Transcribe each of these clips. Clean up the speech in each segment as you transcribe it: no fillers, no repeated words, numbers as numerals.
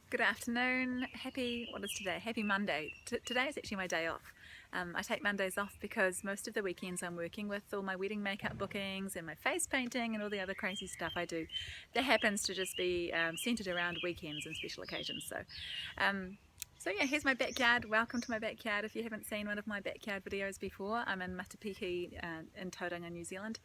Good afternoon. What is today? Happy Monday. Today is actually my day off. I take Mondays off because most of the weekends I'm working with all my wedding makeup bookings and my face painting and all the other crazy stuff I do. That happens to just be centered around weekends and special occasions. Um, so yeah, here's my backyard. Welcome to my backyard. If you haven't seen one of my backyard videos before, I'm in Matapiki in Tauranga, New Zealand.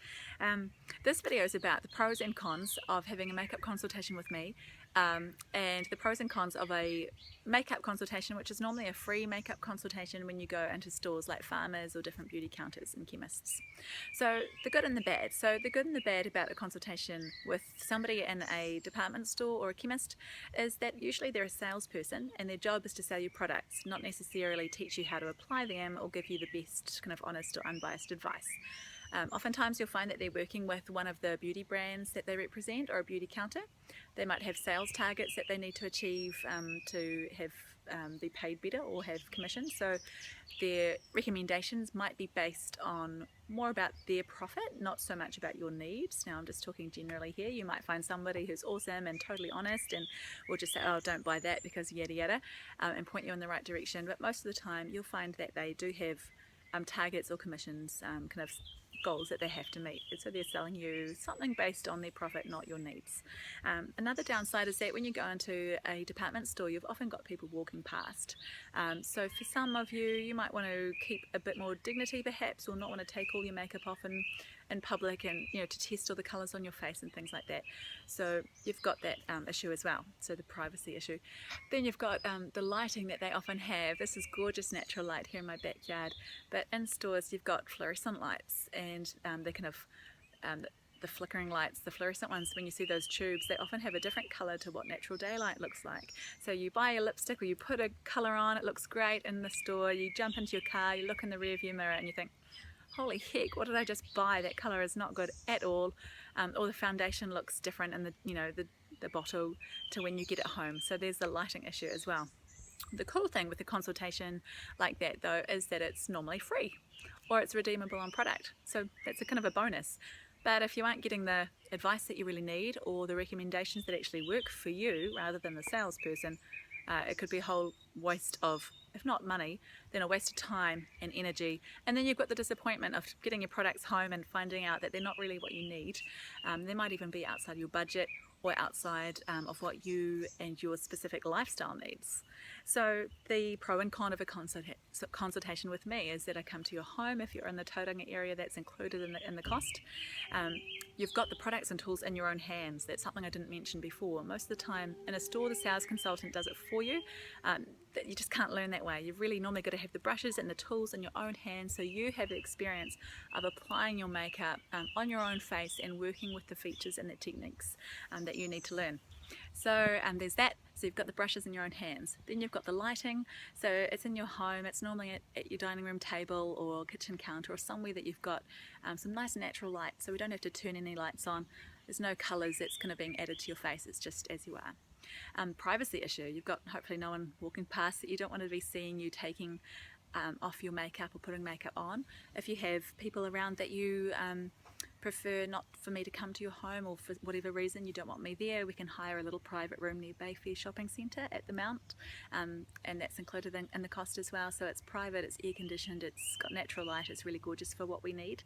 This video is about the pros and cons of having a makeup consultation with me, and the pros and cons of a makeup consultation, which is normally a free makeup consultation when you go into stores like Farmers or different beauty counters and chemists. So the good and the bad. So the good and the bad about a consultation with somebody in a department store or a chemist is that usually they're a salesperson and their job is to sell you products, not necessarily teach you how to apply them or give you the best kind of honest or unbiased advice. Oftentimes you'll find that they're working with one of the beauty brands that they represent or a beauty counter. They might have sales targets that they need to achieve to have be paid better or have commission. So their recommendations might be based on more about their profit, not so much about your needs. Now I'm just talking generally here. You might find somebody who's awesome and totally honest and will just say, oh, don't buy that because yada yada, and point you in the right direction. But most of the time you'll find that they do have targets or commissions, kind of goals that they have to meet. So they're selling you something based on their profit, not your needs. Another downside is that when you go into a department store, you've often got people walking past. So for some of you, you might want to keep a bit more dignity perhaps, or not want to take all your makeup off in public and to test all the colours on your face and things like that. So you've got that issue as well, so the privacy issue. Then you've got the lighting that they often have. This is gorgeous natural light here in my backyard, but in stores you've got fluorescent lights, and they kind of the flickering lights, the fluorescent ones, when you see those tubes, they often have a different colour to what natural daylight looks like. So you buy a lipstick or you put a colour on, it looks great in the store, you jump into your car, you look in the rear view mirror and you think, holy heck, what did I just buy? That colour is not good at all. Or the foundation looks different in the bottle to when you get it home. So there's the lighting issue as well. The cool thing with a consultation like that though is that it's normally free or it's redeemable on product. So that's a kind of a bonus. But if you aren't getting the advice that you really need or the recommendations that actually work for you rather than the salesperson, it could be a whole waste of, if not money, then a waste of time and energy. And then you've got the disappointment of getting your products home and finding out that they're not really what you need. They might even be outside your budget or outside of what you and your specific lifestyle needs. So the pro and con of a consultation with me is that I come to your home. If you're in the Tauranga area, that's included in the cost. You've got the products and tools in your own hands. That's something I didn't mention before. Most of the time in a store, the sales consultant does it for you. That you just can't learn that way. You've really normally got to have the brushes and the tools in your own hands, so you have the experience of applying your makeup on your own face and working with the features and the techniques that you need to learn. So there's that. So you've got the brushes in your own hands. Then you've got the lighting. So it's in your home. It's normally at your dining room table or kitchen counter or somewhere that you've got some nice natural light. So we don't have to turn any lights on. There's no colours that's kind of being added to your face. It's just as you are. Privacy issue. You've got hopefully no one walking past that you don't want to be seeing you taking off your makeup or putting makeup on. If you have people around that you prefer not for me to come to your home, or for whatever reason you don't want me there, we can hire a little private room near Bayfair Shopping Centre at the Mount, and that's included in the cost as well. So it's private, it's air conditioned, it's got natural light, it's really gorgeous for what we need.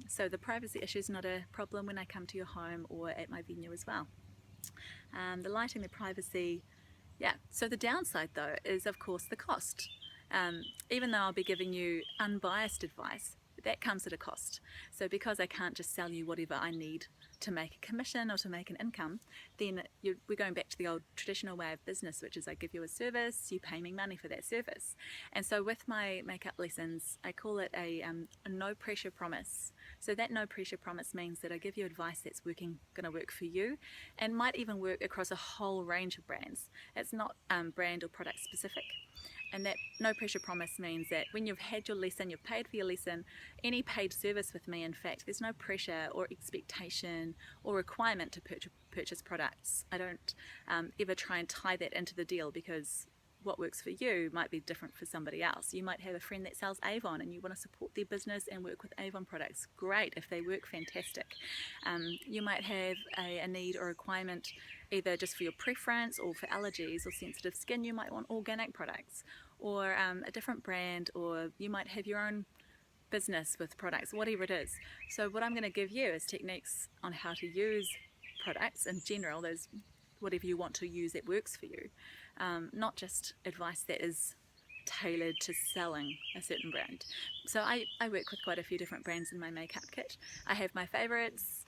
So the privacy issue is not a problem when I come to your home or at my venue as well. The lighting, the privacy, yeah. So the downside though is of course the cost. Even though I'll be giving you unbiased advice, that comes at a cost. So because I can't just sell you whatever I need to make a commission or to make an income, then we're going back to the old traditional way of business, which is I give you a service, you pay me money for that service. And so with my makeup lessons, I call it a no pressure promise. So that no pressure promise means that I give you advice that's going to work for you and might even work across a whole range of brands. It's not brand or product specific. And that no pressure promise means that when you've had your lesson, you've paid for your lesson, any paid service with me, in fact, there's no pressure or expectation or requirement to purchase products. I don't ever try and tie that into the deal, because what works for you might be different for somebody else. You might have a friend that sells Avon and you want to support their business and work with Avon products. Great, if they work, fantastic. You might have a need or requirement either just for your preference or for allergies or sensitive skin. You might want organic products or a different brand, or you might have your own business with products, whatever it is. So what I'm going to give you is techniques on how to use products in general, those whatever you want to use that works for you, not just advice that is tailored to selling a certain brand. So I work with quite a few different brands in my makeup kit. I have my favorites.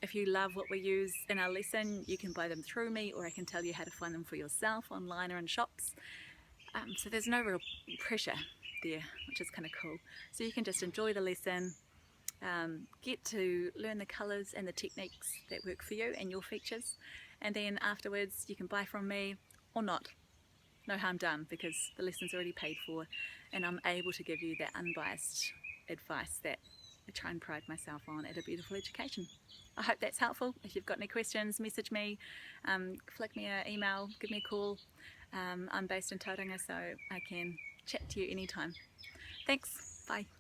If you love what we use in our lesson, you can buy them through me, or I can tell you how to find them for yourself online or in shops. So there's no real pressure there, which is kind of cool. So you can just enjoy the lesson, get to learn the colours and the techniques that work for you and your features, and then afterwards you can buy from me or not. No harm done, because the lesson's already paid for and I'm able to give you that unbiased advice that I try and pride myself on at A Beautiful Education. I hope that's helpful. If you've got any questions, message me, flick me an email, give me a call. I'm based in Tauranga, so I can chat to you anytime. Thanks, bye.